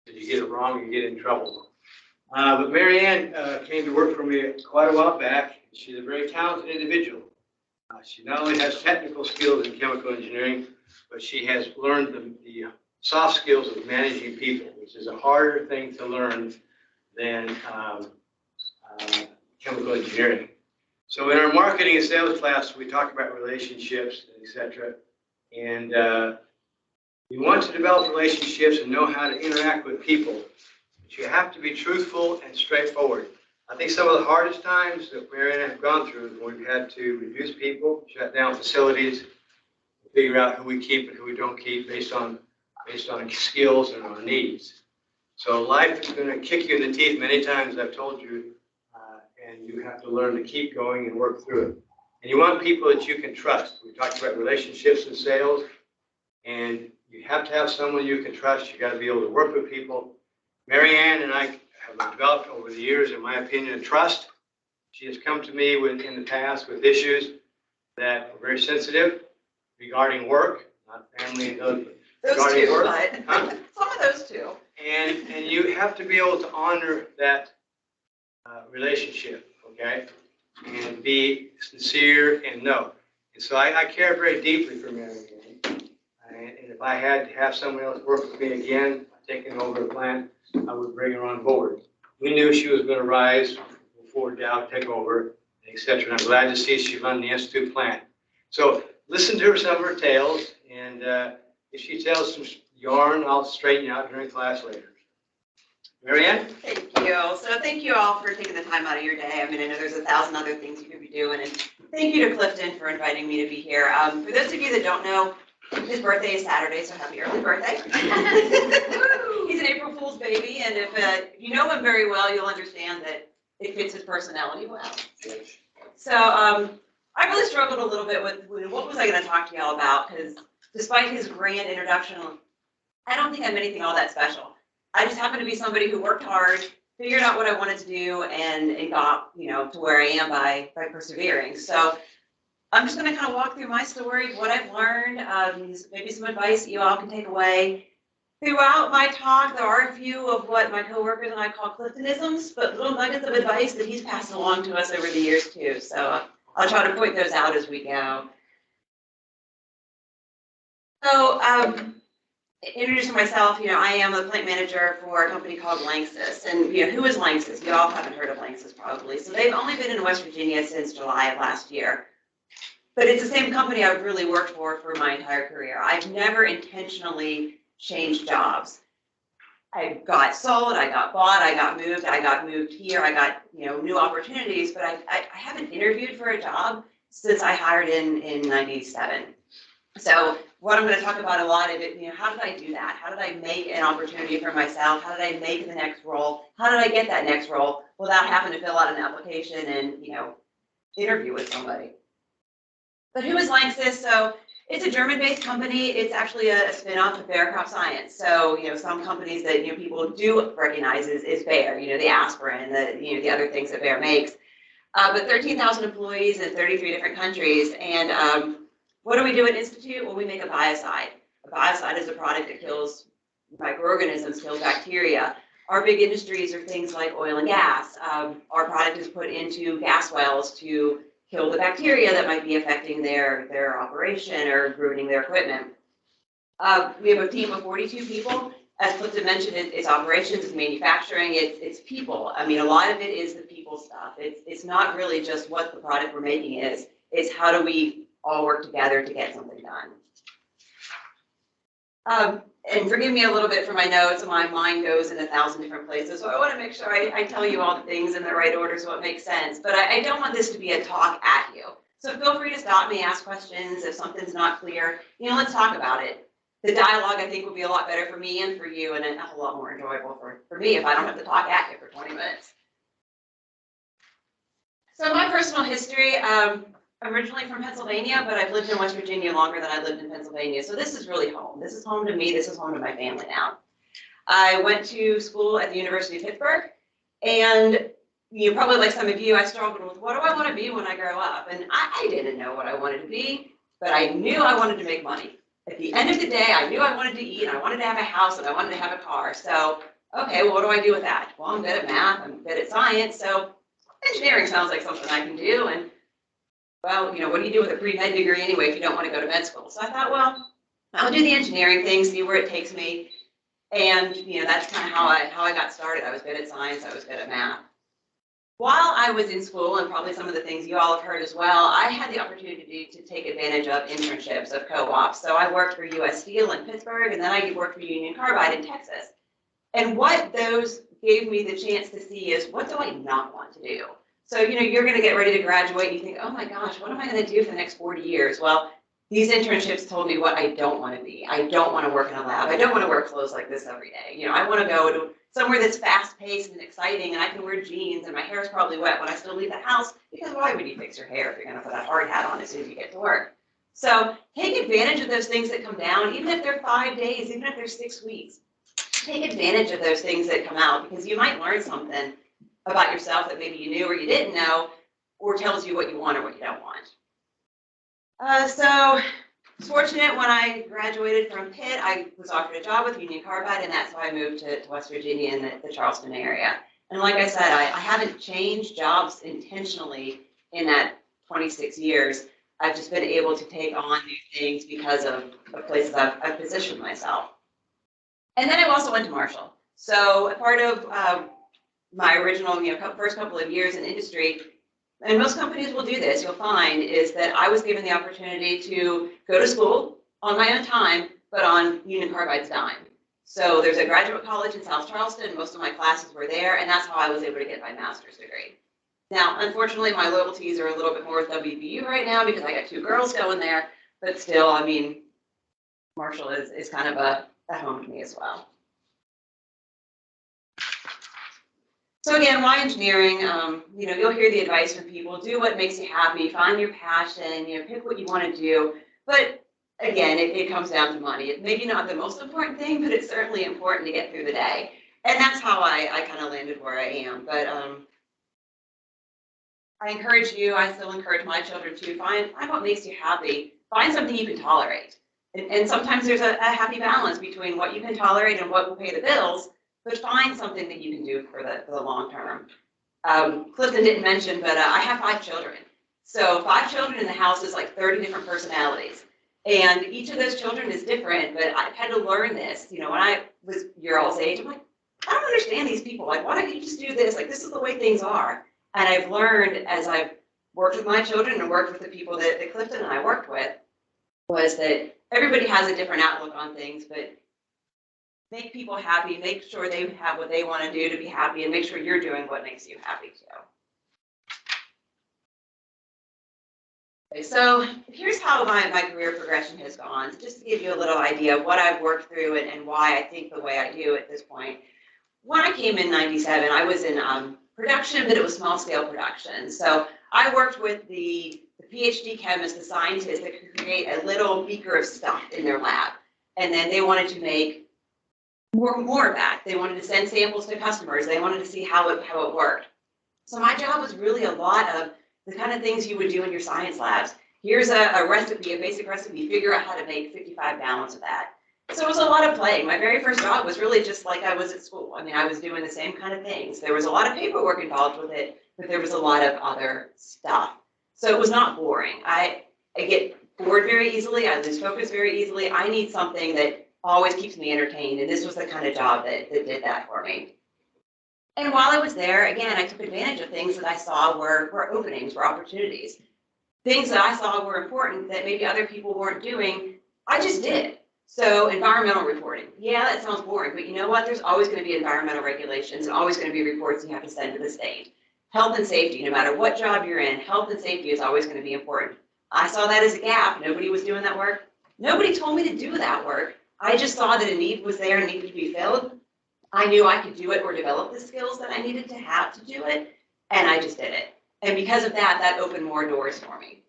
If you get it wrong, you get in trouble. But Marianne came to work for me quite a while back. She's a very talented individual. She not only has technical skills in chemical engineering, but she has learned the soft skills of managing people, which is a harder thing to learn than chemical engineering. So in our marketing and sales class, we talk about relationships, etc. And you want to develop relationships and know how to interact with people. But you have to be truthful and straightforward. I think some of the hardest times that Marianne and I have gone through is when we've had to reduce people, shut down facilities, figure out who we keep and who we don't keep based on skills and our needs. So life is going to kick you in the teeth many times, I've told you, and you have to learn to keep going and work through it. And you want people that you can trust. We talked about relationships and sales, and you have to have someone you can trust. You got to be able to work with people. Marianne and I have developed over the years, in my opinion, a trust. She has come to me in the past with issues that are very sensitive regarding work, not family and those regarding two, work. But huh? Some of those two. And you have to be able to honor that relationship, okay? And be sincere and know. And so I care very deeply for Marianne. And if I had to have someone else work with me again, taking over the plant, I would bring her on board. We knew she was going to rise before Dow take over, etc. And I'm glad to see she run the S2 plant. So listen to some of her tales, and if she tells some yarn, I'll straighten you out during class later. Marianne? Thank you. So thank you all for taking the time out of your day. I mean, I know there's 1,000 other things you could be doing, and thank you to Clifton for inviting me to be here. For those of you that don't know, his birthday is Saturday, so happy early birthday. He's an April Fool's baby, and if you know him very well, you'll understand that it fits his personality well. So I really struggled a little bit with what was I going to talk to y'all about, because despite his grand introduction, I don't think I'm anything all that special. I just happen to be somebody who worked hard, figured out what I wanted to do, and got to where I am by persevering. So I'm just going to kind of walk through my story, what I've learned, maybe some advice that you all can take away. Throughout my talk, there are a few of what my coworkers and I call Cliftonisms, but little nuggets of advice that he's passed along to us over the years too. So I'll try to point those out as we go. So introducing myself, I am a plant manager for a company called Lanxess. And who is Lanxess? You all haven't heard of Lanxess probably. So they've only been in West Virginia since July of last year. But it's the same company I've really worked for my entire career. I've never intentionally changed jobs. I got sold, I got bought, I got moved here, I got new opportunities, but I haven't interviewed for a job since I hired in 97. So what I'm going to talk about a lot of it, how did I do that? How did I make an opportunity for myself? How did I make the next role? How did I get that next role without having to fill out an application and interview with somebody? But who is Lanxess? So it's a German-based company. It's actually a spin-off of Bayer Crop Science. So, some companies that, people do recognize is Bayer, the aspirin, the other things that Bayer makes. But 13,000 employees in 33 different countries. And what do we do at Institute? Well, we make a biocide. A biocide is a product that kills microorganisms, kills bacteria. Our big industries are things like oil and gas. Our product is put into gas wells to kill the bacteria that might be affecting their operation or ruining their equipment. We have a team of 42 people. As Clifton mentioned, it's operations, it's manufacturing, it's people. I mean, a lot of it is the people stuff. It's not really just what the product we're making is. It's how do we all work together to get something done. And forgive me a little bit for my notes, my mind goes in 1,000 different places, so I want to make sure I tell you all the things in the right order so it makes sense. But I don't want this to be a talk at you. So feel free to stop me, ask questions if something's not clear. Let's talk about it. The dialogue, I think, will be a lot better for me and for you, and a whole lot more enjoyable for me if I don't have to talk at you for 20 minutes. So my personal history, I'm originally from Pennsylvania, but I've lived in West Virginia longer than I lived in Pennsylvania. So this is really home. This is home to me. This is home to my family now. I went to school at the University of Pittsburgh, and probably like some of you, I struggled with what do I want to be when I grow up? And I didn't know what I wanted to be, but I knew I wanted to make money. At the end of the day, I knew I wanted to eat, and I wanted to have a house, and I wanted to have a car. So Okay, well, what do I do with that? Well, I'm good at math, I'm good at science, so engineering sounds like something I can do. And well, what do you do with a pre-med degree anyway if you don't want to go to med school? So I thought, well, I'll do the engineering thing, see where it takes me. And that's kind of how I got started. I was good at science, I was good at math. While I was in school, and probably some of the things you all have heard as well, I had the opportunity to take advantage of internships, of co-ops. So I worked for US Steel in Pittsburgh, and then I worked for Union Carbide in Texas. And what those gave me the chance to see is, what do I not want to do? So, you're going to get ready to graduate, and you think, oh my gosh, what am I going to do for the next 40 years? Well, these internships told me what I don't want to be. I don't want to work in a lab. I don't want to wear clothes like this every day. I want to go to somewhere that's fast-paced and exciting, and I can wear jeans, and my hair is probably wet when I still leave the house, because why would you fix your hair if you're going to put a hard hat on as soon as you get to work? So take advantage of those things that come down, even if they're 5 days, even if they're 6 weeks. Take advantage of those things that come out, because you might learn something about yourself that maybe you knew or you didn't know, or tells you what you want or what you don't want. So I was fortunate when I graduated from Pitt, I was offered a job with Union Carbide, and that's why I moved to West Virginia in the Charleston area. And like I said, I haven't changed jobs intentionally in that 26 years. I've just been able to take on new things because of the places I've positioned myself. And then I also went to Marshall. So a part of my original, first couple of years in industry, and most companies will do this, you'll find, is that I was given the opportunity to go to school on my own time, but on Union Carbide's dime. So there's a graduate college in South Charleston, most of my classes were there, and that's how I was able to get my master's degree. Now, unfortunately, my loyalties are a little bit more with WVU right now because I got 2 girls going there, but still, Marshall is kind of a home to me as well. So again, why engineering? You'll hear the advice from people: do what makes you happy, find your passion, pick what you want to do. But again, it comes down to money. It's maybe not the most important thing, but it's certainly important to get through the day. And that's how I kind of landed where I am. But I still encourage my children to find what makes you happy. Find something you can tolerate. And sometimes there's a happy balance between what you can tolerate and what will pay the bills, but find something that you can do for the long term. Clifton didn't mention, but I have 5 children. So 5 children in the house is like 30 different personalities. And each of those children is different, but I've had to learn this. When I was your all's age, I'm like, I don't understand these people. Like, why don't you just do this? Like, this is the way things are. And I've learned as I've worked with my children and worked with the people that Clifton and I worked with, was that everybody has a different outlook on things, but make people happy, make sure they have what they want to do to be happy, and make sure you're doing what makes you happy too. Okay, so here's how my career progression has gone, just to give you a little idea of what I've worked through and why I think the way I do at this point. When I came in '97, I was in production, but it was small scale production. So I worked with the PhD chemists, the scientists that could create a little beaker of stuff in their lab. And then they wanted to make more of that. They wanted to send samples to customers. They wanted to see how it worked. So my job was really a lot of the kind of things you would do in your science labs. Here's a recipe, a basic recipe, figure out how to make 55 gallons of that. So it was a lot of playing. My very first job was really just like I was at school. I was doing the same kind of things. There was a lot of paperwork involved with it, but there was a lot of other stuff. So it was not boring. I get bored very easily. I lose focus very easily. I need something that always keeps me entertained, and this was the kind of job that did that for me. And while I was there, again, I took advantage of things that I saw were openings, were opportunities. Things that I saw were important that maybe other people weren't doing, I just did. So environmental reporting. Yeah, that sounds boring, but you know what? There's always going to be environmental regulations and always going to be reports you have to send to the state. Health and safety, no matter what job you're in, health and safety is always going to be important. I saw that as a gap. Nobody was doing that work. Nobody told me to do that work. I just saw that a need was there and needed to be filled. I knew I could do it or develop the skills that I needed to have to do it, and I just did it. And because of that, that opened more doors for me.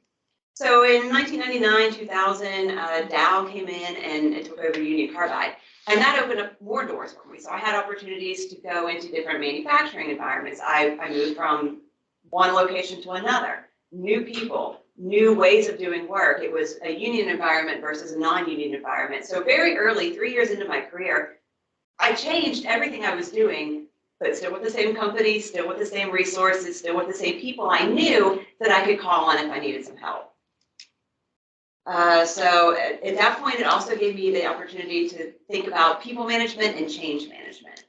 So in 1999, 2000, Dow came in and took over Union Carbide, and that opened up more doors for me. So I had opportunities to go into different manufacturing environments. I moved from one location to another, new people, new ways of doing work. It was a union environment versus a non-union environment. So very early, 3 years into my career, I changed everything I was doing, but still with the same company, still with the same resources, still with the same people I knew that I could call on if I needed some help. So at that point, it also gave me the opportunity to think about people management and change management.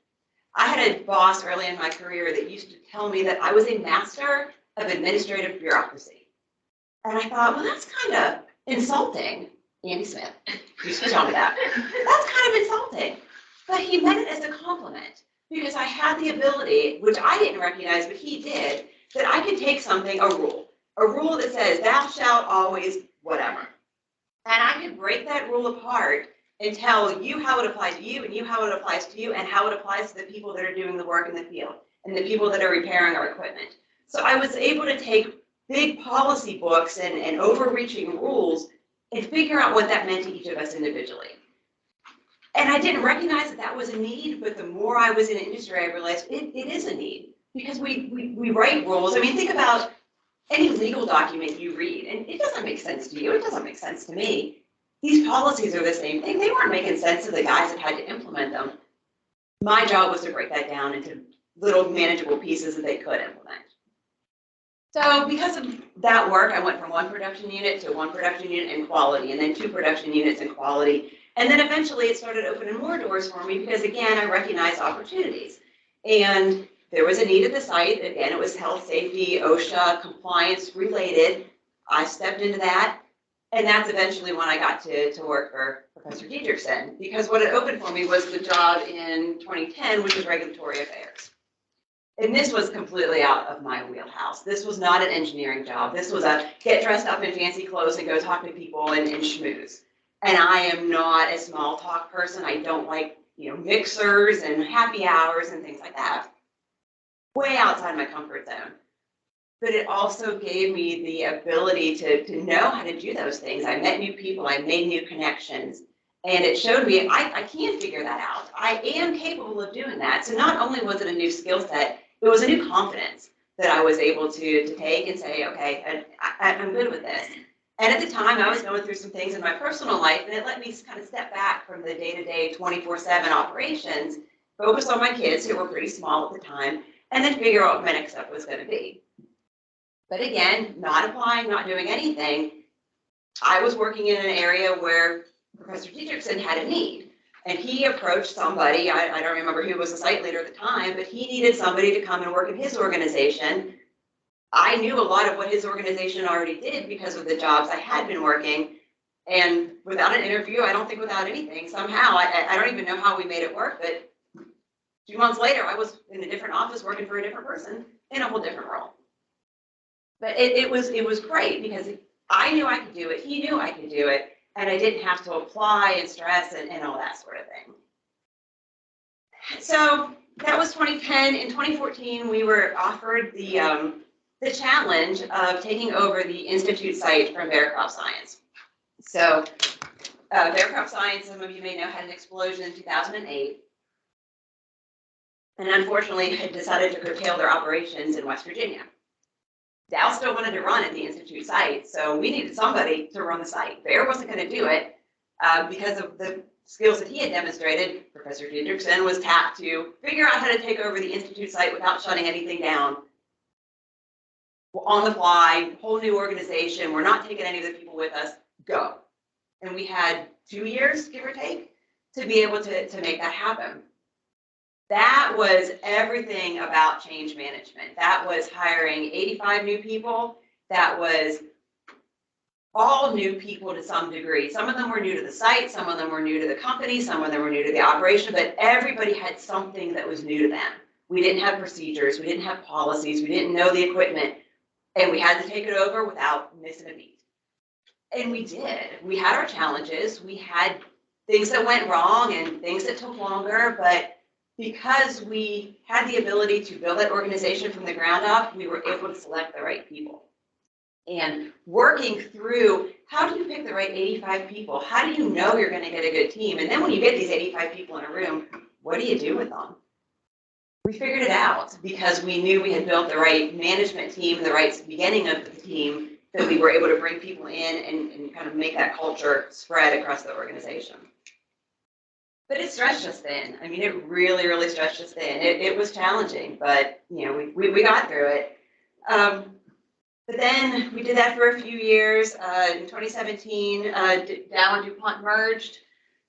I had a boss early in my career that used to tell me that I was a master of administrative bureaucracy. And I thought, well, that's kind of insulting. Andy Smith used to tell me that. That's kind of insulting. But he meant it as a compliment because I had the ability, which I didn't recognize, but he did, that I could take something, a rule that says, thou shalt always whatever. And I could break that rule apart and tell you how it applies to you and you how it applies to you and how it applies to the people that are doing the work in the field and the people that are repairing our equipment. So I was able to take big policy books and overreaching rules and figure out what that meant to each of us individually. And I didn't recognize that that was a need, but the more I was in industry, I realized it is a need because we write rules. I mean, think about any legal document you read, and it doesn't make sense to you. It doesn't make sense to me. These policies are the same thing. They weren't making sense to the guys that had to implement them. My job was to break that down into little manageable pieces that they could implement. So because of that work, I went from one production unit to one production unit in quality, and then two production units in quality. And then eventually it started opening more doors for me because, again, I recognized opportunities. And there was a need at the site. Again, it was health, safety, OSHA, compliance related. I stepped into that. And that's eventually when I got to work for Professor Diedrichsen, because what it opened for me was the job in 2010, which was regulatory affairs. And this was completely out of my wheelhouse. This was not an engineering job. This was a get dressed up in fancy clothes and go talk to people and schmooze. And I am not a small talk person. I don't like, mixers and happy hours and things like that. Way outside my comfort zone. But it also gave me the ability to know how to do those things. I met new people, I made new connections, and it showed me I can figure that out. I am capable of doing that. So not only was it a new skill set, it was a new confidence that I was able to take and say, okay, I'm good with this. And at the time, I was going through some things in my personal life, and it let me kind of step back from the day-to-day 24/7 operations, focus on my kids who were pretty small at the time, and then figure out what my next step was going to be. But again, not applying, not doing anything, I was working in an area where Professor Diedrichsen had a need. And he approached somebody, I don't remember who was the site leader at the time, but he needed somebody to come and work in his organization. I knew a lot of what his organization already did because of the jobs I had been working. And without an interview, I don't think without anything, somehow, I don't even know how we made it work, but a few months later, I was in a different office working for a different person in a whole different role. But it was great because I knew I could do it. He knew I could do it. And I didn't have to apply and stress and all that sort of thing. So that was 2010. In 2014, we were offered the challenge of taking over the Institute site from Bear Crop Science. So Bear Crop Science, some of you may know, had an explosion in 2008. And unfortunately had decided to curtail their operations in West Virginia. Dow still wanted to run at the Institute site, so we needed somebody to run the site. Bear wasn't going to do it because of the skills that he had demonstrated. Professor Diedrichsen was tapped to figure out how to take over the Institute site without shutting anything down. On the fly, whole new organization. We're not taking any of the people with us. Go. And we had 2 years, give or take, to be able to make that happen. That was everything about change management. That was hiring 85 new people. That was all new people to some degree. Some of them were new to the site, some of them were new to the company, some of them were new to the operation, but everybody had something that was new to them. We didn't have procedures, we didn't have policies, we didn't know the equipment, and we had to take it over without missing a beat. And we did. We had our challenges. We had things that went wrong and things that took longer, but because we had the ability to build that organization from the ground up, we were able to select the right people. And working through, how do you pick the right 85 people? How do you know you're going to get a good team? And then when you get these 85 people in a room, what do you do with them? We figured it out because we knew we had built the right management team, the right beginning of the team, that we were able to bring people in and kind of make that culture spread across the organization. But it stretched us thin. I mean, it really, really stretched us thin. It was challenging, but we got through it. But then we did that for a few years. In 2017, Dow and DuPont merged.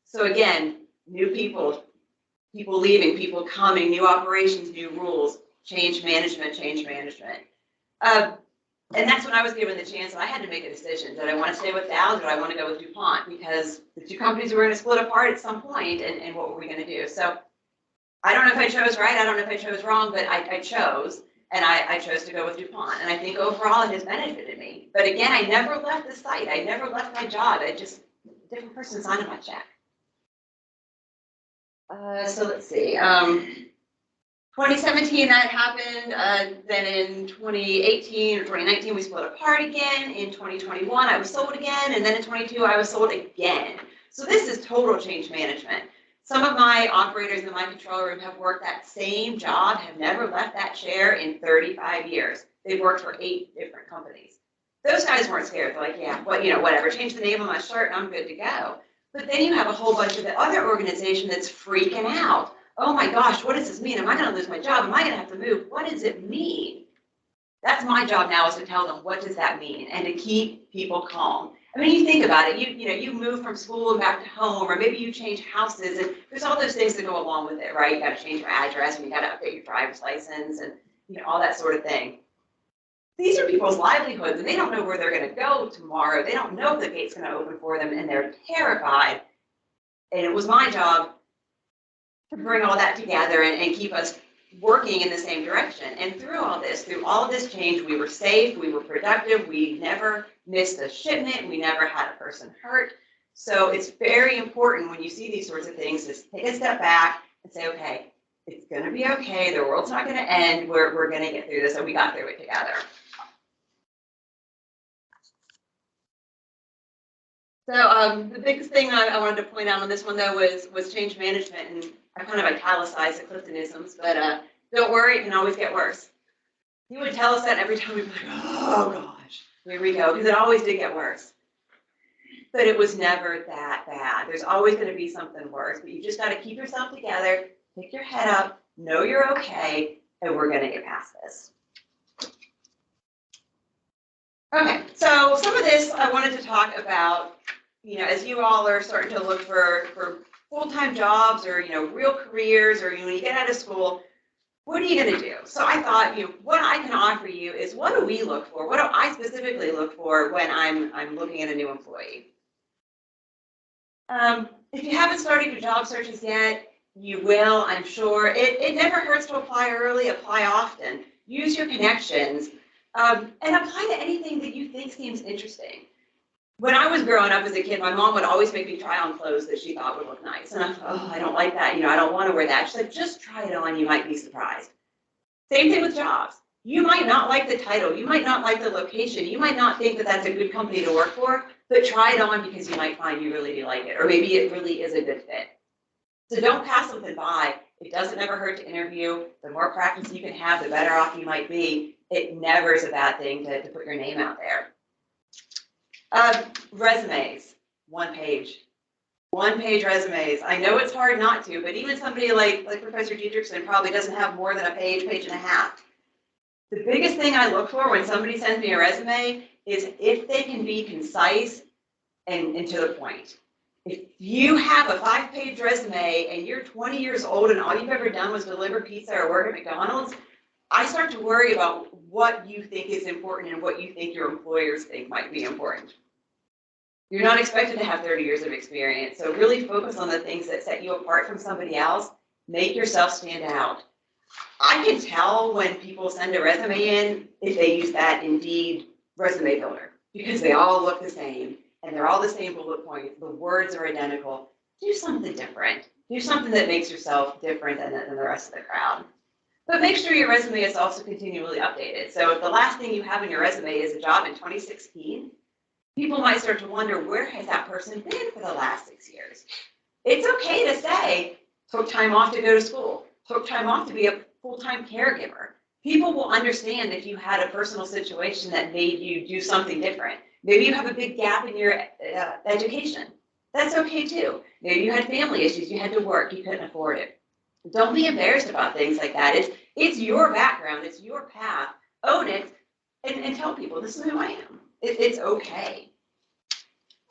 So again, new people leaving, people coming, new operations, new rules, change management. And that's when I was given the chance, and I had to make a decision. Did I want to stay with Dow, or did I want to go with DuPont? Because the two companies were going to split apart at some point, and what were we going to do? So I don't know if I chose right, I don't know if I chose wrong, but I chose, and I chose to go with DuPont. And I think overall it has benefited me. But again, I never left the site. I never left my job. I just, a different person signing my check. So let's see. 2017, that happened. Then in 2018 or 2019, we split apart again. In 2021, I was sold again. And then in 22, I was sold again. So this is total change management. Some of my operators in my control room have worked that same job, have never left that chair in 35 years. They've worked for 8 different companies. Those guys weren't scared. They're like, yeah, whatever, change the name of my shirt and I'm good to go. But then you have a whole bunch of the other organization that's freaking out. Oh my gosh, what does this mean? Am I going to lose my job? Am I going to have to move? What does it mean? That's my job now, is to tell them, what does that mean? And to keep people calm. I mean, you think about it, you move from school and back to home, or maybe you change houses, and there's all those things that go along with it, right? You got to change your address, and you got to update your driver's license, and all that sort of thing. These are people's livelihoods, and they don't know where they're going to go tomorrow. They don't know if the gate's going to open for them, and they're terrified. And it was my job to bring all that together and keep us working in the same direction. And through all this change, we were safe, we were productive, we never missed a shipment, we never had a person hurt. So it's very important when you see these sorts of things, just take a step back and say, okay, it's going to be okay, the world's not going to end, we're going to get through this, and we got through it together. So the biggest thing I wanted to point out on this one, though, was change management, and I kind of italicized the Cliftonisms, but don't worry, it can always get worse. He would tell us that every time we'd be like, oh gosh, here we go, because it always did get worse. But it was never that bad. There's always going to be something worse, but you just got to keep yourself together, pick your head up, know you're okay, and we're going to get past this. Okay, so some of this I wanted to talk about, as you all are starting to look for full-time jobs or, real careers, or when you get out of school, what are you going to do? So I thought, what I can offer you is, what do we look for? What do I specifically look for when I'm looking at a new employee? If you haven't started your job searches yet, you will, I'm sure. It never hurts to apply early, apply often. Use your connections, and apply to anything that you think seems interesting. When I was growing up as a kid, my mom would always make me try on clothes that she thought would look nice. And I thought, oh, I don't like that. I don't want to wear that. She's like, just try it on. You might be surprised. Same thing with jobs. You might not like the title. You might not like the location. You might not think that that's a good company to work for, but try it on because you might find you really do like it. Or maybe it really is a good fit. So don't pass something by. It doesn't ever hurt to interview. The more practice you can have, the better off you might be. It never is a bad thing to put your name out there. Resumes, one page resumes. I know it's hard not to, but even somebody like Professor Dietrichson probably doesn't have more than a page and a half. The biggest thing I look for when somebody sends me a resume is if they can be concise and to the point. If you have a 5-page resume and you're 20 years old and all you've ever done was deliver pizza or work at McDonald's, I start to worry about what you think is important and what you think your employers think might be important. You're not expected to have 30 years of experience, so really focus on the things that set you apart from somebody else. Make yourself stand out. I can tell when people send a resume in if they use that Indeed resume builder, because they all look the same and they're all the same bullet points. The words are identical. Do something different. Do something that makes yourself different than the rest of the crowd. But make sure your resume is also continually updated. So if the last thing you have in your resume is a job in 2016, people might start to wonder, where has that person been for the last 6 years? It's okay to say, took time off to go to school, took time off to be a full-time caregiver. People will understand if you had a personal situation that made you do something different. Maybe you have a big gap in your education. That's okay too. Maybe you had family issues, you had to work, you couldn't afford it. Don't be embarrassed about things like that. It's your background, it's your path. Own it and tell people this is who I am. It's okay.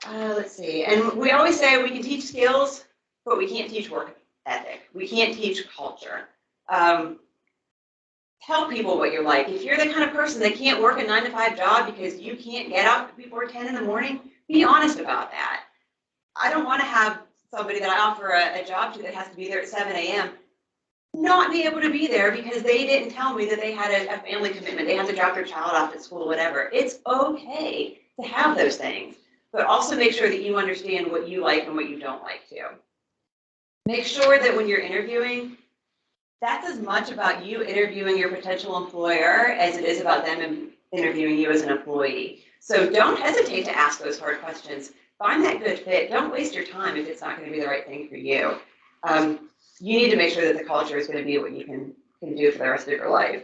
Let's see. And we always say we can teach skills, but we can't teach work ethic. We can't teach culture. Tell people what you're like. If you're the kind of person that can't work a 9-to-5 job because you can't get up before 10 in the morning, be honest about that. I don't want to have somebody that I offer a job to that has to be there at 7 a.m. not be able to be there because they didn't tell me that they had a family commitment. They had to drop their child off at school, whatever. It's okay to have those things, but also make sure that you understand what you like and what you don't like too. Make sure that when you're interviewing, that's as much about you interviewing your potential employer as it is about them interviewing you as an employee. So don't hesitate to ask those hard questions. Find that good fit. Don't waste your time if it's not going to be the right thing for you. You need to make sure that the culture is going to be what you can do for the rest of your life.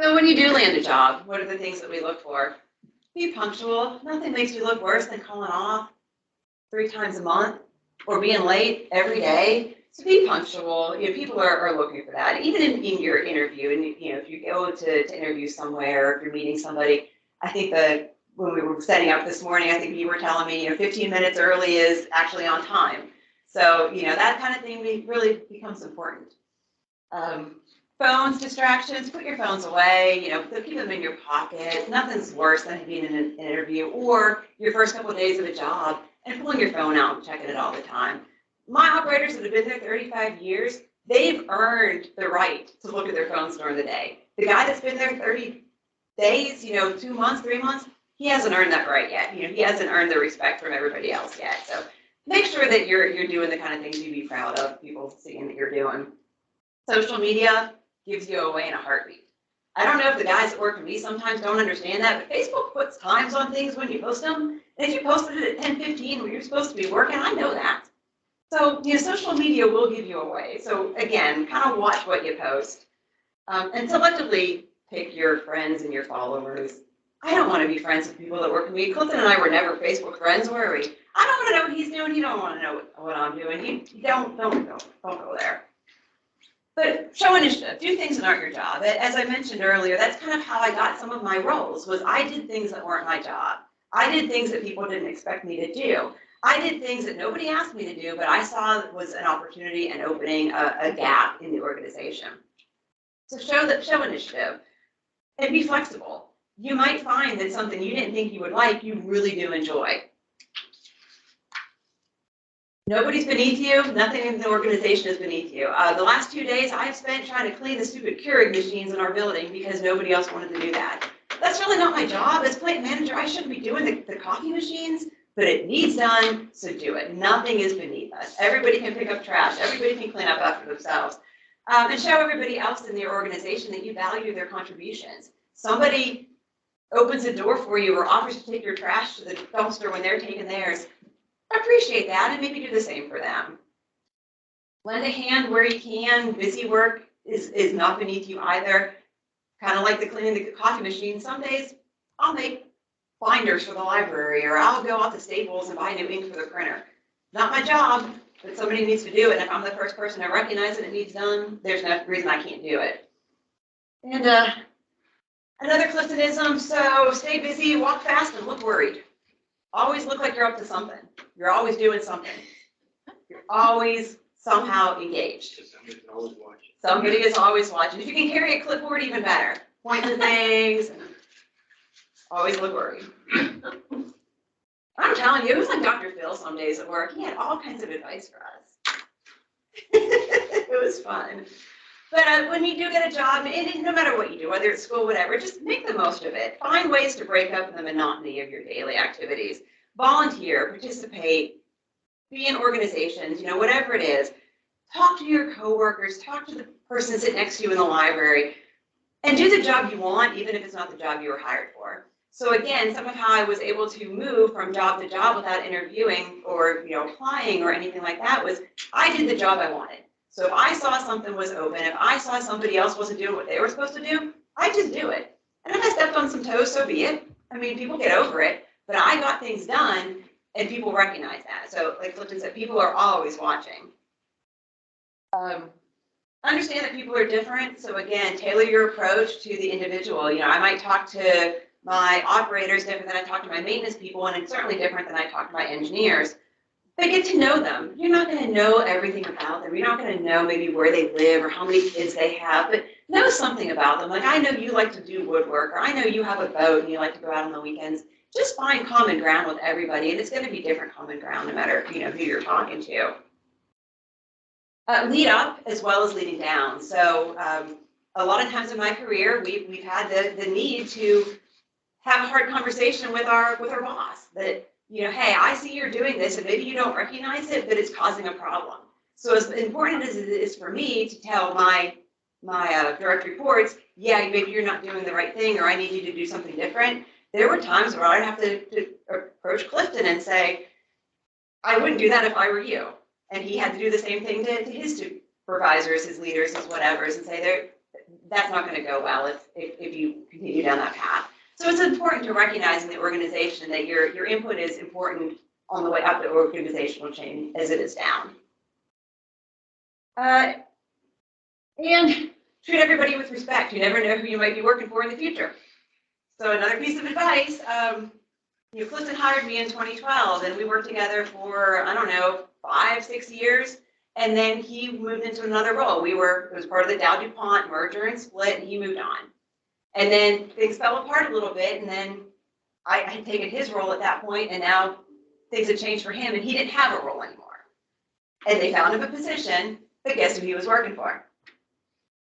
So when you do land a job, what are the things that we look for? Be punctual. Nothing makes you look worse than calling off 3 times a month or being late every day. So be punctual. People are looking for that. Even in your interview, and if you go to interview somewhere, if you're meeting somebody, I think that when we were setting up this morning, I think you were telling me 15 minutes early is actually on time. So that kind of thing really becomes important. Phones, distractions, put your phones away. Keep them in your pocket. Nothing's worse than being in an interview or your first couple of days of a job and pulling your phone out and checking it all the time. My operators that have been there 35 years, they've earned the right to look at their phones during the day. The guy that's been there 30 days, 2 months, 3 months, he hasn't earned that right yet. He hasn't earned the respect from everybody else yet. So make sure that you're doing the kind of things you'd be proud of, people seeing that you're doing. Social media gives you away in a heartbeat. I don't know if the guys that work with me sometimes don't understand that, but Facebook puts times on things when you post them. And if you posted it at 10:15 when you're supposed to be working, I know that. So, social media will give you away. So again, kind of watch what you post and selectively pick your friends and your followers. I don't want to be friends with people that work with me. Clifton and I were never Facebook friends, were we? I don't want to know what he's doing. You don't want to know what I'm doing. You don't go there. But show initiative. Do things that aren't your job. As I mentioned earlier, that's kind of how I got some of my roles. Was I did things that weren't my job. I did things that people didn't expect me to do. I did things that nobody asked me to do, but I saw was an opportunity and opening a gap in the organization. So show initiative and be flexible. You might find that something you didn't think you would like, you really do enjoy. Nobody's beneath you. Nothing in the organization is beneath you. The last 2 days I've spent trying to clean the stupid Keurig machines in our building because nobody else wanted to do that. That's really not my job. As plant manager, I shouldn't be doing the coffee machines. But it needs done, so do it. Nothing is beneath us. Everybody can pick up trash. Everybody can clean up after themselves. And show everybody else in your organization that you value their contributions. Somebody opens a door for you or offers to take your trash to the dumpster when they're taking theirs. Appreciate that and maybe do the same for them. Lend a hand where you can. Busy work is not beneath you either. Kind of like the cleaning the coffee machine. Some days I'll make binders for the library, or I'll go out to Staples and buy new ink for the printer. Not my job, but somebody needs to do it. And if I'm the first person to recognize that it needs done, there's no reason I can't do it. And another Cliftonism, so stay busy, walk fast, and look worried. Always look like you're up to something. You're always doing something. You're always somehow engaged. Somebody's always watching. Somebody is always watching. If you can carry a clipboard, even better. Point to things. Always look worried. I'm telling you, it was like Dr. Phil some days at work. He had all kinds of advice for us. It was fun. But when you do get a job, and no matter what you do, whether it's school, whatever, just make the most of it. Find ways to break up the monotony of your daily activities. Volunteer, participate, be in organizations, whatever it is. Talk to your coworkers, talk to the person sitting next to you in the library, and do the job you want, even if it's not the job you were hired for. So again, some of how I was able to move from job to job without interviewing or applying or anything like that was I did the job I wanted. So if I saw something was open, if I saw somebody else wasn't doing what they were supposed to do, I just do it. And if I stepped on some toes, so be it. I mean, people get over it, but I got things done And people recognize that. So like Clifton said, people are always watching. Understand that people are different. So again, tailor your approach to the individual. You know, I might talk to my operators different than I talk to my maintenance people, and it's certainly different than I talk to my engineers. But get to know them. You're not going to know everything about them. You're not going to know maybe where they live or how many kids they have, but know something about them. Like, I know you like to do woodwork, or I know you have a boat and you like to go out on the weekends. Just find common ground with everybody, and it's going to be different common ground no matter, you know, who you're talking to. Lead up as well as leading down. So a lot of times in my career, we've had the need to have a hard conversation with our boss that, you know, hey, I see you're doing this and maybe you don't recognize it, but it's causing a problem. So as important as it is for me to tell my direct reports, yeah, maybe you're not doing the right thing, or I need you to do something different. There were times where I'd have to approach Clifton and say, I wouldn't do that if I were you. And he had to do the same thing to his supervisors, his leaders, his whatevers, and say, that's not going to go well if you continue down that path. So it's important to recognize in the organization that your input is important on the way up the organizational chain as it is down. And treat everybody with respect. You never know who you might be working for in the future. So another piece of advice, you know, Clifton hired me in 2012, and we worked together for, I don't know, 5-6 years. And then he moved into another role. It was part of the Dow DuPont merger and split, and he moved on. And then things fell apart a little bit, and then I had taken his role at that point, and now things had changed for him, and he didn't have a role anymore. And they found him a position, but guess who he was working for?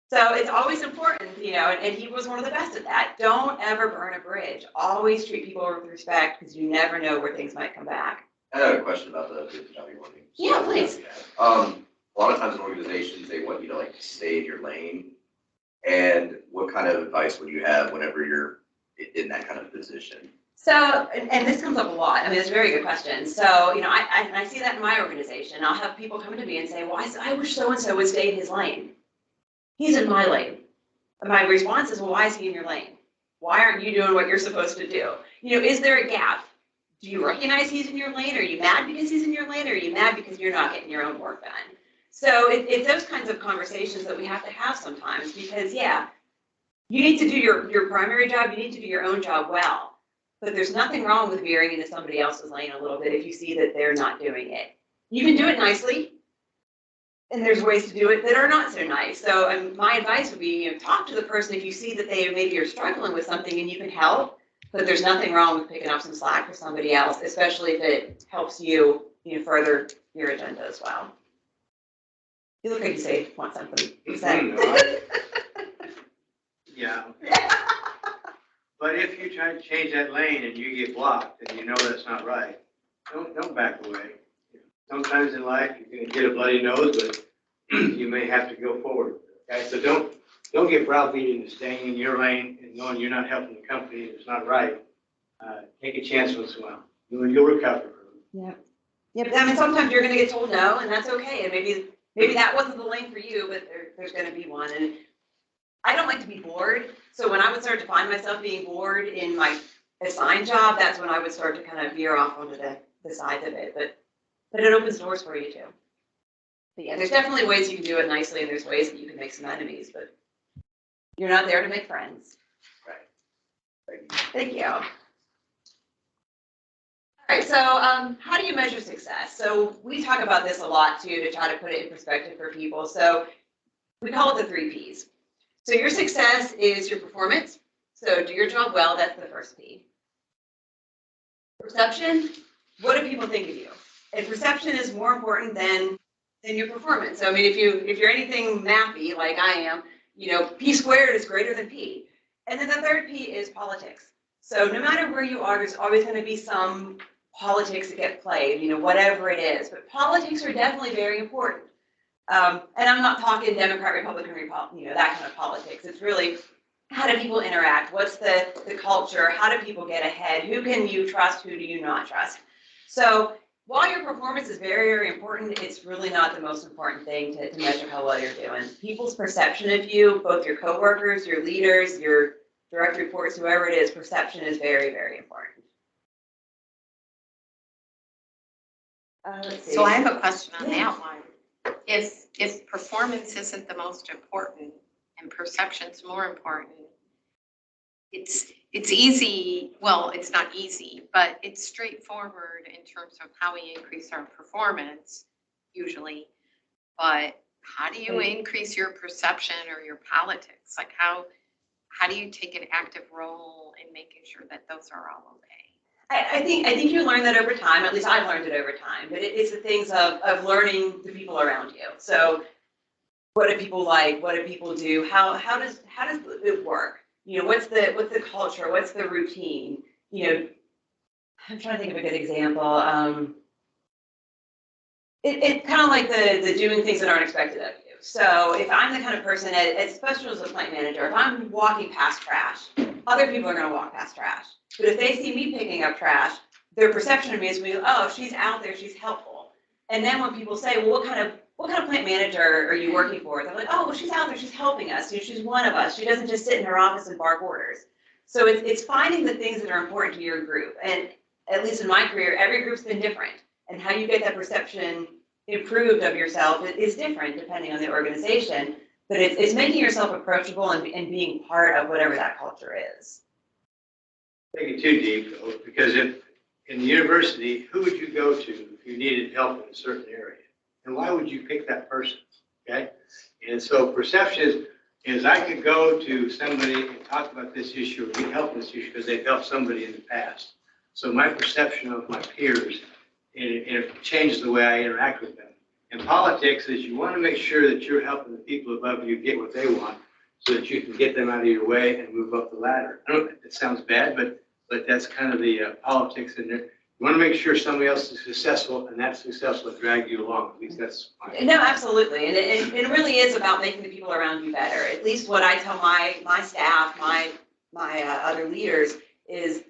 So it's always important, you know, and he was one of the best at that. Don't ever burn a bridge. Always treat people with respect, because you never know where things might come back. I have a question about the job you're working. Yeah, please. A lot of times in organizations, they want you to like stay in your lane. And what kind of advice would you have whenever you're in that kind of position? So, and this comes up a lot. I mean, it's a very good question. So, you know, I see that in my organization. I'll have people come to me and say, well, I wish so-and-so would stay in his lane. He's in my lane. And my response is, well, why is he in your lane? Why aren't you doing what you're supposed to do? You know, is there a gap? Do you recognize he's in your lane? Are you mad because he's in your lane? Or are you mad because you're not getting your own work done? So it's those kinds of conversations that we have to have sometimes, because, yeah, you need to do your primary job. You need to do your own job well. But there's nothing wrong with veering into somebody else's lane a little bit if you see that they're not doing it. You can do it nicely, and there's ways to do it that are not so nice. So my advice would be, you know, talk to the person if you see that they maybe are struggling with something and you can help. But there's nothing wrong with picking up some slack for somebody else, especially if it helps you, you know, further your agenda as well. You look like you want something to say. Yeah. But if you try to change that lane and you get blocked and you know that's not right, don't back away. Sometimes in life you're going to get a bloody nose, but you may have to go forward. Okay, so don't get browbeaten into staying in your lane and knowing you're not helping the company and it's not right. Take a chance once in a while. You'll recover from it. Yeah. Yeah, but I mean, sometimes you're going to get told no, and that's okay. And maybe that wasn't the lane for you, but there's going to be one. And I don't like to be bored. So when I would start to find myself being bored in my assigned job, that's when I would start to kind of veer off onto the side of it. But it opens doors for you too. But yeah, there's definitely ways you can do it nicely, and there's ways that you can make some enemies, but you're not there to make friends. Right. Thank you. All right, so how do you measure success? So we talk about this a lot too, to try to put it in perspective for people. So we call it the 3 Ps. So your success is your performance. So do your job well, that's the first P. Perception, what do people think of you? And perception is more important than your performance. So I mean, if you're anything mathy like I am, you know, P squared is greater than P. And then the third P is politics. So no matter where you are, there's always going to be some politics that get played, you know, whatever it is. But politics are definitely very important. And I'm not talking Democrat, Republican, you know, that kind of politics. It's really, how do people interact? What's the culture? How do people get ahead? Who can you trust? Who do you not trust? So while your performance is very, very important, it's really not the most important thing to measure how well you're doing. People's perception of you, both your coworkers, your leaders, your direct reports, whoever it is, perception is very, very important. Let's see. So I have a question on Yeah. that one. If performance isn't the most important and perception's more important, it's easy, well, it's not easy, but it's straightforward in terms of how we increase our performance usually. But how do you increase your perception or your politics? Like how do you take an active role in making sure that those are all okay? I think you learn that over time. At least I've learned it over time. But it's the things of learning the people around you. So, what do people like? What do people do? How does it work? You know, what's the culture? What's the routine? You know, I'm trying to think of a good example. It's kind of like the doing things that aren't expected of you. So if I'm the kind of person, especially as a plant manager, if I'm walking past trash, other people are going to walk past trash. But if they see me picking up trash, their perception of me is, oh, she's out there, she's helpful. And then when people say, well, what kind of plant manager are you working for? They're like, oh, well, she's out there, she's helping us. You know, she's one of us. She doesn't just sit in her office and bark orders. So it's finding the things that are important to your group. And at least in my career, every group's been different. And how you get that perception improved of yourself is different depending on the organization. But it's making yourself approachable and being part of whatever that culture is. Take it too deep, though, because if in the university, who would you go to if you needed help in a certain area? And why would you pick that person? Okay? And so perception is I could go to somebody and talk about this issue or get help in this issue because they've helped somebody in the past. So my perception of my peers, it changes the way I interact with them. And politics is you want to make sure that you're helping the people above you get what they want so that you can get them out of your way and move up the ladder. I don't know, it sounds bad, but that's kind of the politics in there. You want to make sure somebody else is successful, and that success will drag you along. At least that's my No, absolutely. And it really is about making the people around you better. At least what I tell my staff, my other leaders is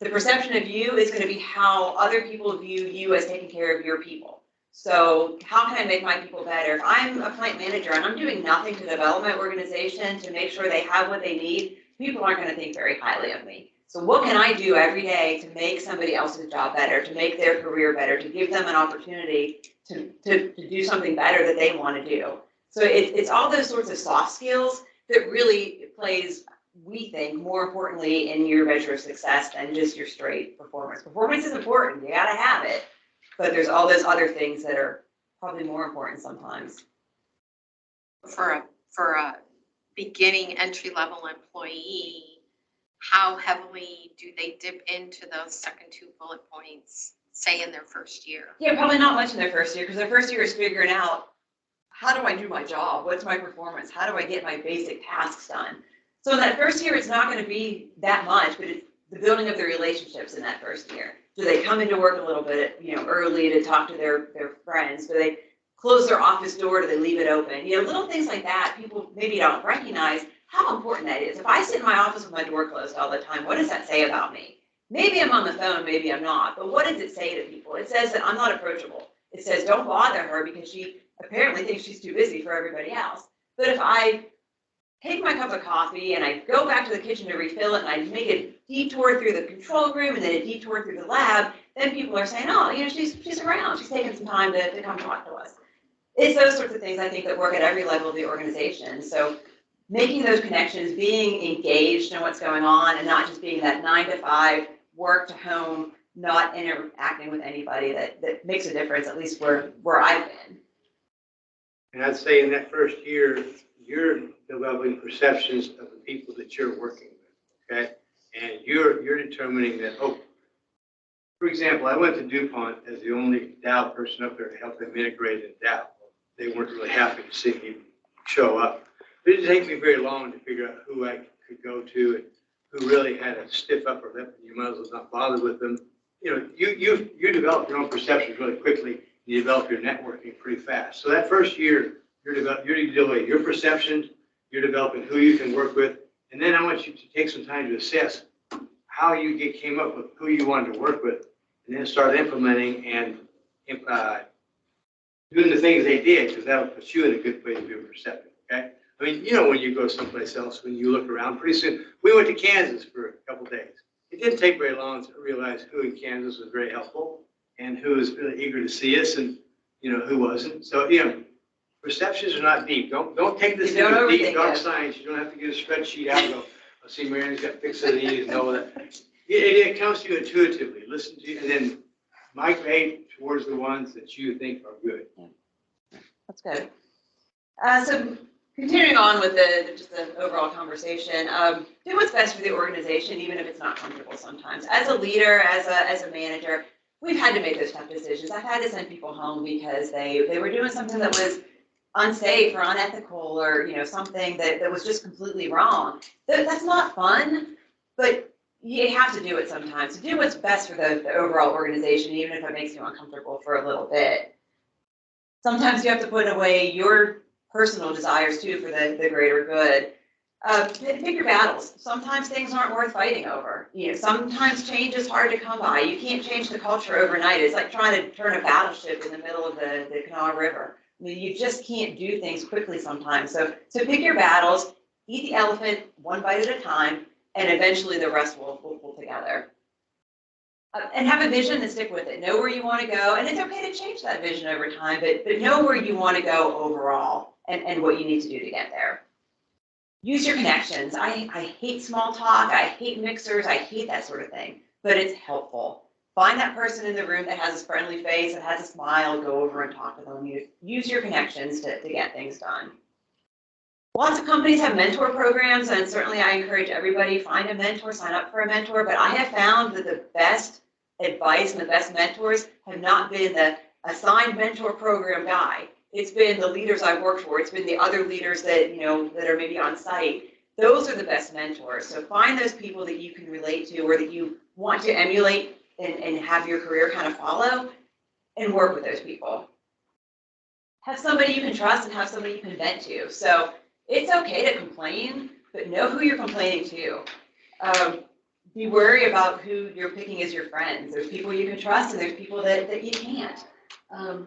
the perception of you is going to be how other people view you as taking care of your people. So how can I make my people better? If I'm a plant manager and I'm doing nothing to develop my organization to make sure they have what they need, people aren't going to think very highly of me. So what can I do every day to make somebody else's job better, to make their career better, to give them an opportunity to do something better that they want to do? So it's all those sorts of soft skills that really plays, we think, more importantly in your measure of success than just your straight performance. Performance is important. You got to have it. But there's all those other things that are probably more important sometimes. For a beginning entry-level employee, how heavily do they dip into those second two bullet points, say in their first year? Yeah, probably not much in their first year, because their first year is figuring out, how do I do my job? What's my performance? How do I get my basic tasks done? So in that first year, it's not going to be that much, but it's the building of the relationships in that first year. Do they come into work a little bit, early to talk to their friends? Do they close their office door? Do they leave it open? Little things like that, people maybe don't recognize how important that is. If I sit in my office with my door closed all the time, what does that say about me? Maybe I'm on the phone, maybe I'm not, but what does it say to people? It says that I'm not approachable. It says don't bother her because she apparently thinks she's too busy for everybody else. But if I take my cup of coffee and I go back to the kitchen to refill it and I make a detour through the control room and then a detour through the lab, then people are saying, oh, she's around. She's taking some time to come talk to us. It's those sorts of things I think that work at every level of the organization. So making those connections, being engaged in what's going on and not just being that 9 to 5 work to home, not interacting with anybody that makes a difference, at least where I've been. And I'd say in that first year, you're developing perceptions of the people that you're working with, okay? And you're determining that, for example, I went to DuPont as the only Dow person up there to help them integrate in Dow. They weren't really happy to see me show up. It didn't take me very long to figure out who I could go to and who really had a stiff upper lip, and you might as well not bother with them. You develop your own perceptions really quickly. You develop your networking pretty fast. So that first year, you're developing your perceptions, you're developing who you can work with, and then I want you to take some time to assess how you came up with who you wanted to work with, and then start implementing and doing the things they did, because that'll put you in a good place to be perceptive, okay? I mean, when you go someplace else, when you look around, pretty soon, we went to Kansas for a couple days. It didn't take very long to realize who in Kansas was very helpful. and who was really eager to see us and, who wasn't. So, perceptions are not deep. Don't take this Don't into deep, overthink dark it. science. You don't have to get a spreadsheet out and go, I'll see Marianne's got fixity and all that. It comes to you intuitively. Listen to you and then migrate towards the ones that you think are good. That's good. So continuing on with just the overall conversation, do what's best for the organization, even if it's not comfortable sometimes. As a leader, as a manager, we've had to make those tough decisions. I've had to send people home because they were doing something that was unsafe or unethical or, something that was just completely wrong. That's not fun, but you have to do it sometimes. To do what's best for the overall organization, even if it makes you uncomfortable for a little bit. Sometimes you have to put away your personal desires too for the greater good. Pick your battles. Sometimes things aren't worth fighting over. Sometimes change is hard to come by. You can't change the culture overnight. It's like trying to turn a battleship in the middle of the Kanawha River. I mean, you just can't do things quickly sometimes. So pick your battles, eat the elephant one bite at a time, and eventually the rest will pull together. And have a vision and stick with it. Know where you want to go, and it's okay to change that vision over time, but know where you want to go overall and what you need to do to get there. Use your connections. I hate small talk. I hate mixers. I hate that sort of thing, but it's helpful. Find that person in the room that has a friendly face, that has a smile, go over and talk to them. Use your connections to get things done. Lots of companies have mentor programs, and certainly I encourage everybody, find a mentor, sign up for a mentor, but I have found that the best advice and the best mentors have not been the assigned mentor program guy. It's been the leaders I've worked for. It's been the other leaders that, that are maybe on site. Those are the best mentors. So find those people that you can relate to or that you want to emulate and have your career kind of follow and work with those people. Have somebody you can trust and have somebody you can vent to. So it's okay to complain, but know who you're complaining to. Be wary about who you're picking as your friends. There's people you can trust and there's people that you can't. I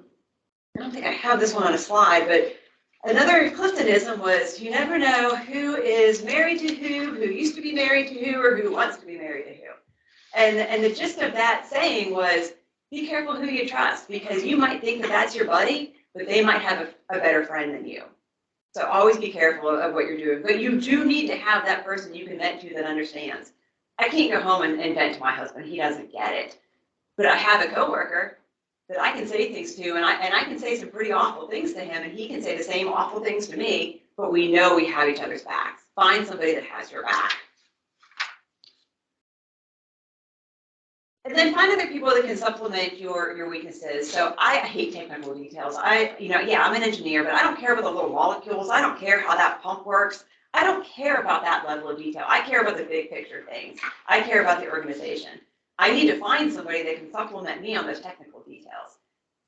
don't think I have this one on a slide, but another Cliftonism was you never know who is married to who used to be married to who, or who wants to be married to who. And the gist of that saying was be careful who you trust, because you might think that that's your buddy, but they might have a better friend than you. So always be careful of what you're doing. But you do need to have that person you can vent to that understands. I can't go home and vent to my husband. He doesn't get it. But I have a coworker that I can say things to, and I can say some pretty awful things to him, and he can say the same awful things to me, but we know we have each other's backs. Find somebody that has your back. And then find other people that can supplement your weaknesses. So I hate technical details. I'm an engineer, but I don't care about the little molecules. I don't care how that pump works. I don't care about that level of detail. I care about the big picture things. I care about the organization. I need to find somebody that can supplement me on those technical details.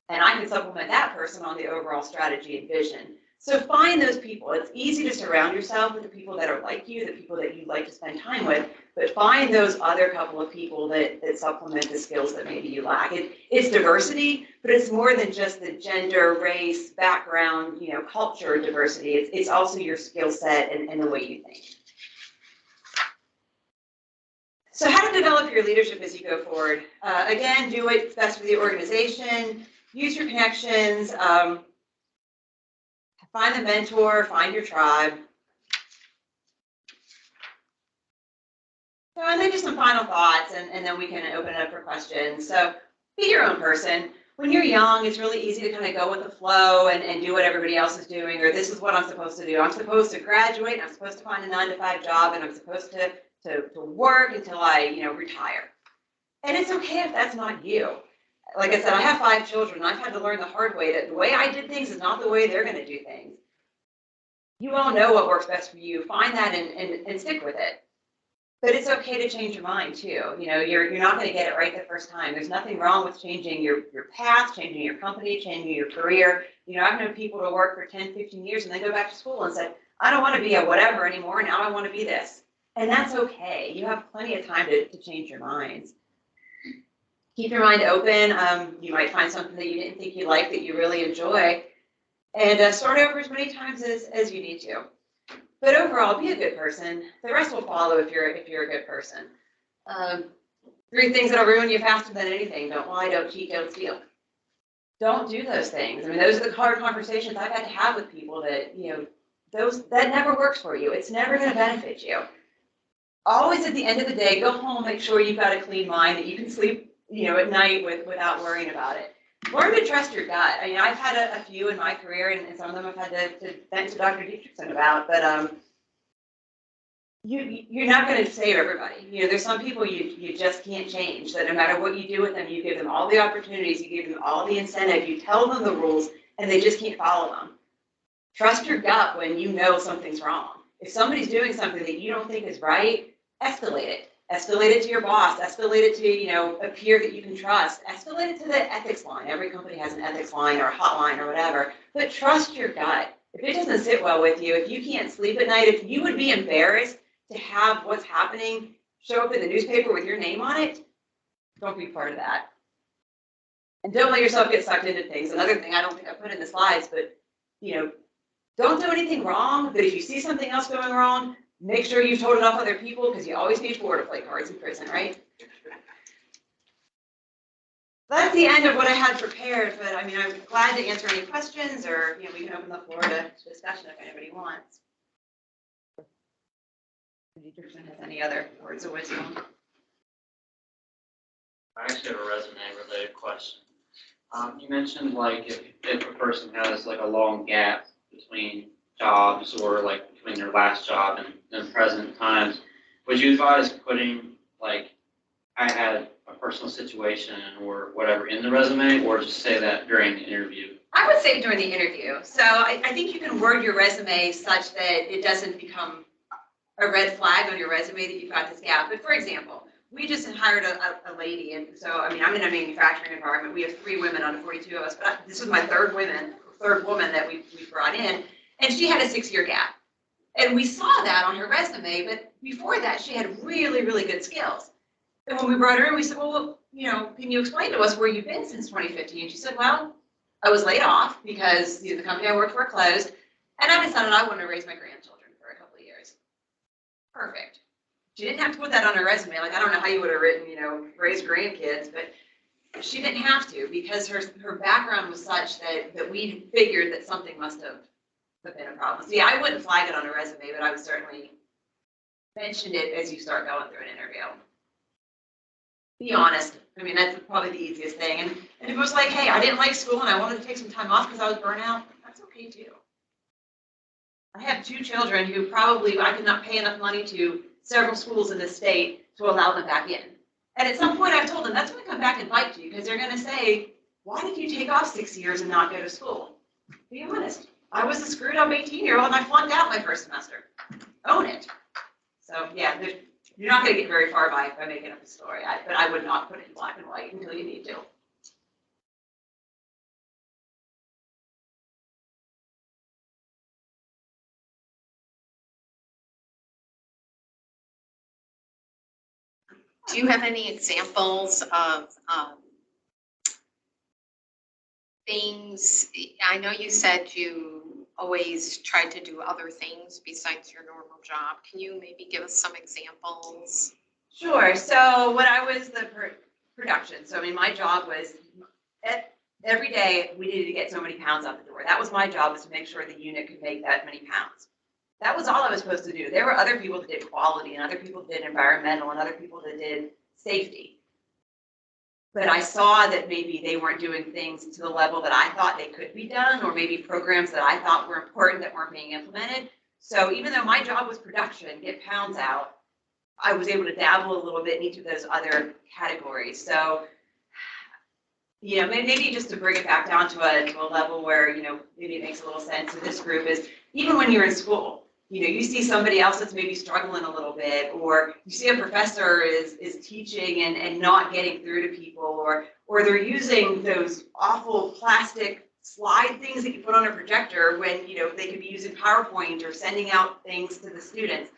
And I can supplement that person on the overall strategy and vision. So find those people. It's easy to surround yourself with the people that are like you, the people that you like to spend time with, but find those other couple of people that supplement the skills that maybe you lack. It's diversity, but it's more than just the gender, race, background, culture diversity. It's also your skill set and the way you think. So how to develop your leadership as you go forward? Again, do what's best for the organization. Use your connections. Find a mentor, find your tribe. So, and then just some final thoughts, and then we can open it up for questions. So be your own person. When you're young, it's really easy to kind of go with the flow and do what everybody else is doing, or this is what I'm supposed to do. I'm supposed to graduate, I'm supposed to find a 9-to-5 job, and I'm supposed to work until I, retire. And it's okay if that's not you. Like I said, I have 5 children. I've had to learn the hard way that the way I did things is not the way they're going to do things. You all know what works best for you. Find that and stick with it. But it's okay to change your mind too. You're not going to get it right the first time. There's nothing wrong with changing your path, changing your company, changing your career. I've known people to work for 10, 15 years and then go back to school and say, I don't want to be a whatever anymore. Now I want to be this. And that's okay. You have plenty of time to change your minds. Keep your mind open. You might find something that you didn't think you liked that you really enjoy. And start over as many times as you need to. But overall, be a good person. The rest will follow if you're a good person. 3 things that'll ruin you faster than anything. Don't lie, don't cheat, don't steal. Don't do those things. I mean, those are the hard conversations I've had to have with people that, that never works for you. It's never going to benefit you. Always at the end of the day, go home, make sure you've got a clean mind, that you can sleep, at night without worrying about it. Learn to trust your gut. I mean, I've had a few in my career, and some of them I've had to vent to Dr. Dietrichson about, but you're not going to save everybody. There's some people you just can't change, that no matter what you do with them, you give them all the opportunities, you give them all the incentive, you tell them the rules, and they just can't follow them. Trust your gut when you know something's wrong. If somebody's doing something that you don't think is right, escalate it. Escalate it to your boss, escalate it to, a peer that you can trust, escalate it to the ethics line. Every company has an ethics line or a hotline or whatever, but trust your gut. If it doesn't sit well with you, if you can't sleep at night, if you would be embarrassed to have what's happening show up in the newspaper with your name on it, don't be part of that. And don't let yourself get sucked into things. Another thing I don't think I put in the slides, but, don't do anything wrong, but if you see something else going wrong, make sure you've told enough other people, because you always need 4 to play cards in prison, right? That's the end of what I had prepared, but I mean, I'm glad to answer any questions, or, we can open the floor to discussion if anybody wants. If Dietrichson has any other words of wisdom. I actually have a resume-related question. You mentioned if a person has a long gap between jobs, or between their last job and present times, would you advise putting I had a personal situation or whatever in the resume, or just say that during the interview? I would say during the interview. So I think you can word your resume such that it doesn't become a red flag on your resume that you've got this gap. But for example, we just hired a lady, and so I mean, I'm in a manufacturing environment. We have 3 women out of 42 of us, but this was my third woman that we brought in, and she had a 6-year gap. And we saw that on her resume, but before that, she had really, really good skills. And when we brought her in, we said, well, can you explain to us where you've been since 2015? And she said, well, I was laid off because the company I worked for closed, and I decided I wanted to raise my grandchildren for a couple of years. Perfect. She didn't have to put that on her resume. I don't know how you would have written, raise grandkids, but she didn't have to, because her background was such that we figured that something must have been a problem. See, I wouldn't flag it on a resume, but I would certainly mention it as you start going through an interview. Be honest. I mean, that's probably the easiest thing. And if it was hey, I didn't like school and I wanted to take some time off because I was burnt out, that's okay too. I have 2 children who probably I could not pay enough money to several schools in the state to allow them back in. And at some point I've told them that's going to come back and bite you, because they're going to say, why did you take off 6 years and not go to school? Be honest. I was a screwed up 18-year-old and I flunked out my first semester. Own it. So yeah, you're not going to get very far by making up a story, but I would not put it in black and white until you need to. Do you have any examples of things? I know you said you always tried to do other things besides your normal job. Can you maybe give us some examples? Sure. So when I was the production, so I mean, my job was every day we needed to get so many pounds out the door. That was my job, was to make sure the unit could make that many pounds. That was all I was supposed to do. There were other people that did quality, and other people that did environmental, and other people that did safety. But I saw that maybe they weren't doing things to the level that I thought they could be done, or maybe programs that I thought were important that weren't being implemented. So even though my job was production, get pounds out, I was able to dabble a little bit in each of those other categories. So, maybe just to bring it back down to a level where, maybe it makes a little sense to this group is, even when you're in school, you see somebody else that's maybe struggling a little bit, or you see a professor is teaching and not getting through to people, or they're using those awful plastic slide things that you put on a projector when, they could be using PowerPoint or sending out things to the students.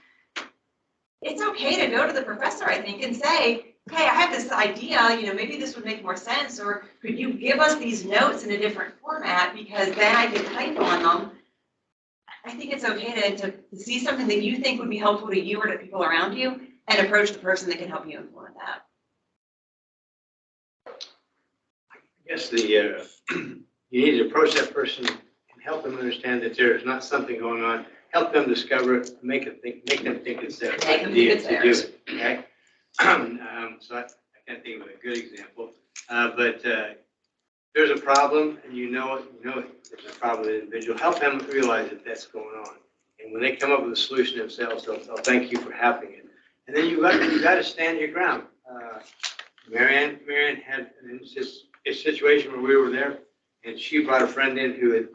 It's okay to go to the professor, I think, and say, hey, I have this idea, maybe this would make more sense, or could you give us these notes in a different format, because then I can type on them. I think it's okay to see something that you think would be helpful to you or to people around you, and approach the person that can help you implement that. Yes, you need to approach that person and help them understand that there's not something going on. Help them discover it, make them think it's their Make them think idea it's to do theirs. it. Okay? So I can't think of a good example, but there's a problem and you know it, there's a problem with the individual. Help them realize that that's going on. And when they come up with a solution themselves, they'll thank you for having it. And then you got to stand your ground. Marianne had a situation where we were there, and she brought a friend in who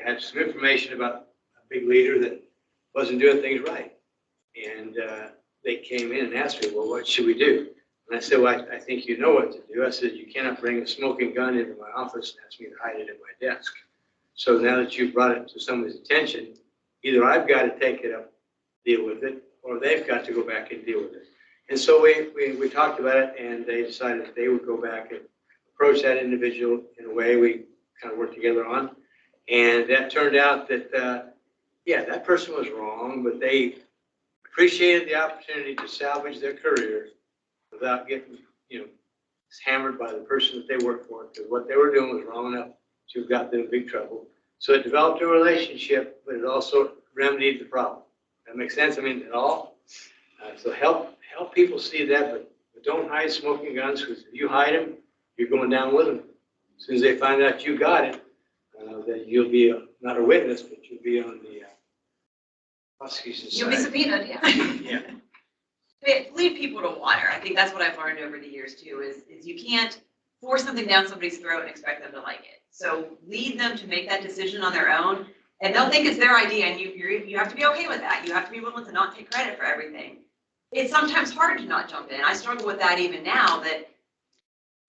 had some information about a big leader that wasn't doing things right. And they came in and asked me, well, what should we do? And I said, well, I think you know what to do. I said, you cannot bring a smoking gun into my office and ask me to hide it at my desk. So now that you've brought it to somebody's attention, either I've got to take it up, deal with it, or they've got to go back and deal with it. And so we talked about it, and they decided that they would go back and approach that individual in a way we kind of worked together on. And that turned out that, yeah, that person was wrong, but they appreciated the opportunity to salvage their career without getting, hammered by the person that they worked for, because what they were doing was wrong enough to have got them in big trouble. So it developed a relationship, but it also remedied the problem. That makes sense? I mean, at all. So help people see that, but don't hide smoking guns, because if you hide them, you're going down with them. As soon as they find out you got it, then you'll be not a witness, but you'll be on the prosecution side. You'll be subpoenaed, yeah. Yeah. Lead people to water. I think that's what I've learned over the years too, is you can't force something down somebody's throat and expect them to like it. So lead them to make that decision on their own, and they'll think it's their idea, and you have to be okay with that. You have to be willing to not take credit for everything. It's sometimes hard to not jump in. I struggle with that even now that,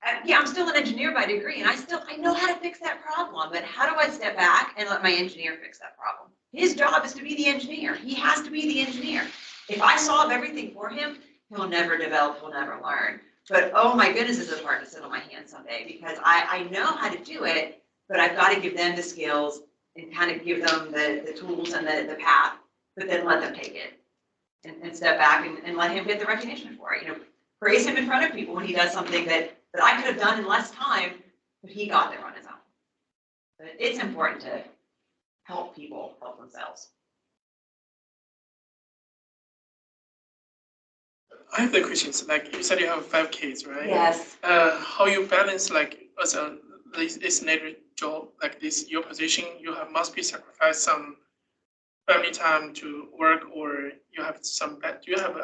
I'm still an engineer by degree, and I know how to fix that problem, but how do I step back and let my engineer fix that problem? His job is to be the engineer. He has to be the engineer. If I solve everything for him, he'll never develop, he'll never learn. But oh my goodness, is it hard to sit on my hands someday, because I know how to do it, but I've got to give them the skills and kind of give them the tools and the path, but then let them take it and step back and let him get the recognition for it. Praise him in front of people when he does something that I could have done in less time, but he got there on his own. But it's important to help people help themselves. I have the questions. Like you said, you have 5 kids, right? Yes. How you balance as this native job like this, your position, you must be sacrifice some family time to work, or you have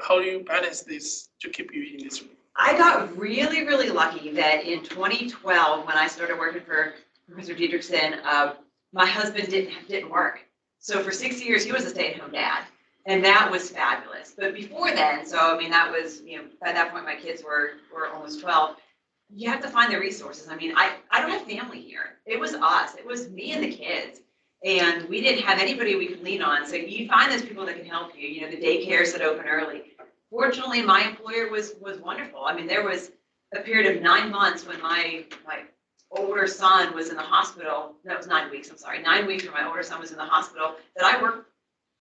how do you balance this to keep you in this? I got really, really lucky that in 2012, when I started working for Professor Dietrichson, my husband didn't work. So for 6 years, he was a stay-at-home dad. And that was fabulous. But before then, so I mean, that was, by that point, my kids were almost 12. You have to find the resources. I mean, I don't have family here. It was us. It was me and the kids. And we didn't have anybody we could lean on. So you find those people that can help you, the daycares that open early. Fortunately, my employer was wonderful. I mean, there was a period of 9 months when my older son was in the hospital. That was 9 weeks, I'm sorry. 9 weeks when my older son was in the hospital, that I worked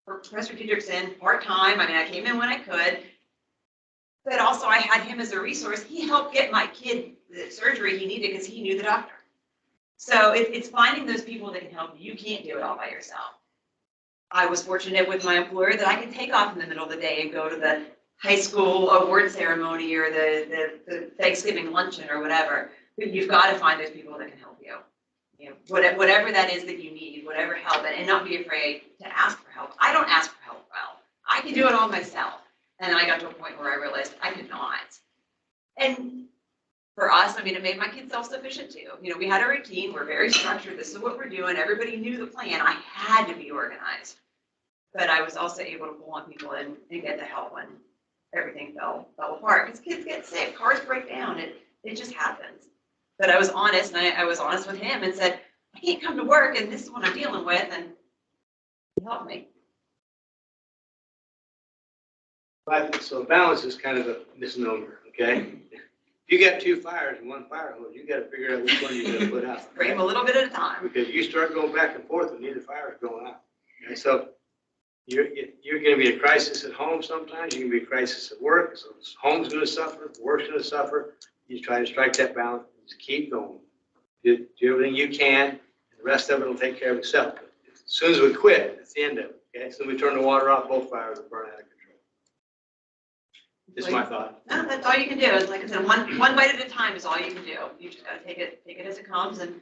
for Professor Dietrichson part-time. I mean, I came in when I could, but also I had him as a resource. He helped get my kid the surgery he needed because he knew the doctor. So it's finding those people that can help you. You can't do it all by yourself. I was fortunate with my employer that I could take off in the middle of the day and go to the high school award ceremony or the Thanksgiving luncheon or whatever. But you've got to find those people that can help you. Whatever that is that you need, whatever help, and not be afraid to ask for help. I don't ask for help well. I can do it all myself. And then I got to a point where I realized I could not. And for us, I mean, it made my kids self-sufficient too. We had a routine. We're very structured. This is what we're doing. Everybody knew the plan. I had to be organized. But I was also able to pull on people and get the help when everything fell apart. Because kids get sick, cars break down. It just happens. But I was honest, and I was honest with him and said, I can't come to work, and this is what I'm dealing with, and he helped me. So balance is kind of a misnomer, okay? If you got 2 fires and 1 fire hose, you got to figure out which one you're going to put out. Bring them a little bit at a time. Because you start going back and forth, and neither fire is going out. Okay? So you're going to be a crisis at home sometimes. You can be a crisis at work. So home's going to suffer, work's going to suffer. You try to strike that balance. Just keep going do everything you can, and the rest of it will take care of itself. As soon as we quit, that's the end of it, okay? As soon as we turn the water off, both fires will burn out of control. Just my thought. No, that's all you can do. It's like I said, one bite at a time is all you can do. You just gotta take it as it comes. And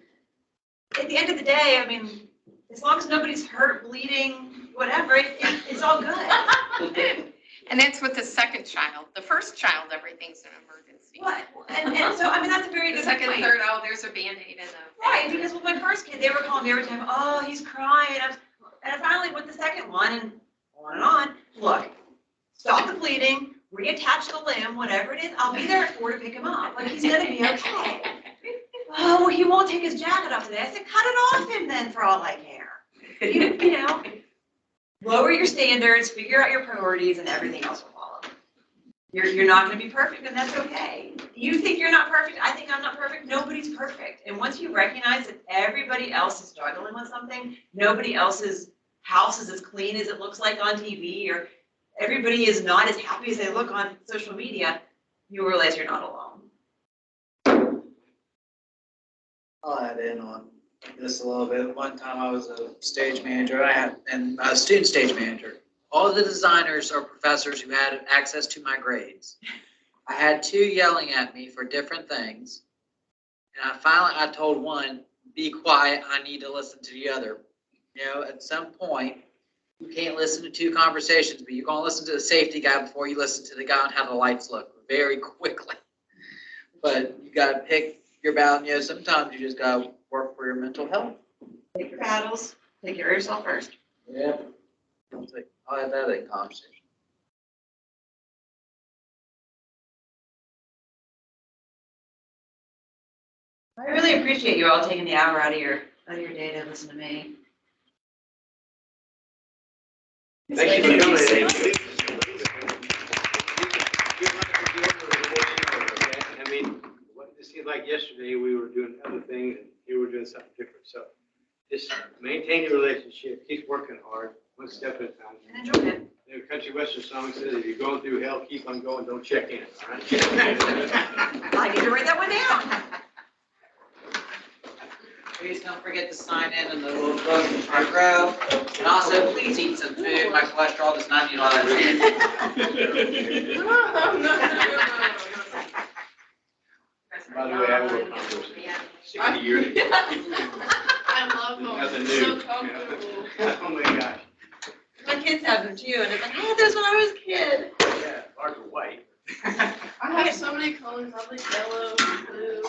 at the end of the day, I mean, as long as nobody's hurt, bleeding, whatever, it's all good. And that's with the second child. The first child, everything's an emergency. What? And so, I mean, that's a very The good second, point. third, oh, there's a Band-Aid in the. Right, because with my first kid, they were calling me every time, oh, he's crying. And I finally went the second one and on. Look, stop the bleeding, reattach the limb, whatever it is. I'll be there at 4 to pick him up. Like, he's gonna be okay. Oh, well, he won't take his jacket off today. I said, cut it off him then for all I care. You know, lower your standards, figure out your priorities, and everything else will follow. You're not gonna be perfect, and that's okay. You think you're not perfect, I think I'm not perfect, nobody's perfect. And once you recognize that everybody else is struggling with something, nobody else's house is as clean as it looks like on TV, or everybody is not as happy as they look on social media, you realize you're not alone. I'll add in on this a little bit. One time I was a stage manager, and a student stage manager. All of the designers are professors who had access to my grades. I had 2 yelling at me for different things. And I told one, be quiet, I need to listen to the other. You know, at some point, you can't listen to 2 conversations, but you're gonna listen to the safety guy before you listen to the guy on how the lights look very quickly. But you gotta pick your battle. You know, sometimes you just gotta work for your mental health. Take your battles, take care of yourself first. Yeah. I'll have that in conversation. I really appreciate you all taking the hour out of your day to listen to me. Thank you for coming. I mean, it seemed like yesterday we were doing other things and you were doing something different. So just maintain your relationship, keep working hard, one step at a time. And enjoy it. The country western song says, if you're going through hell, keep on going, don't check in, all right? I need to write that one down. Please don't forget to sign in the little book in the front row. And also, please eat some food. My cholesterol does not need all that food. By the way, I will accomplish it. 60 years ago. I love them. Nothing So new. comfortable. Oh my gosh. My kids have them too, and it's like, I had those when I was a kid. Yeah, ours are white. I have so many colors. I like yellow, blue.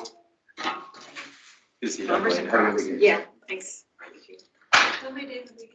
Is he Numbers done and playing? Crocs. Yeah, thanks. So many days a week.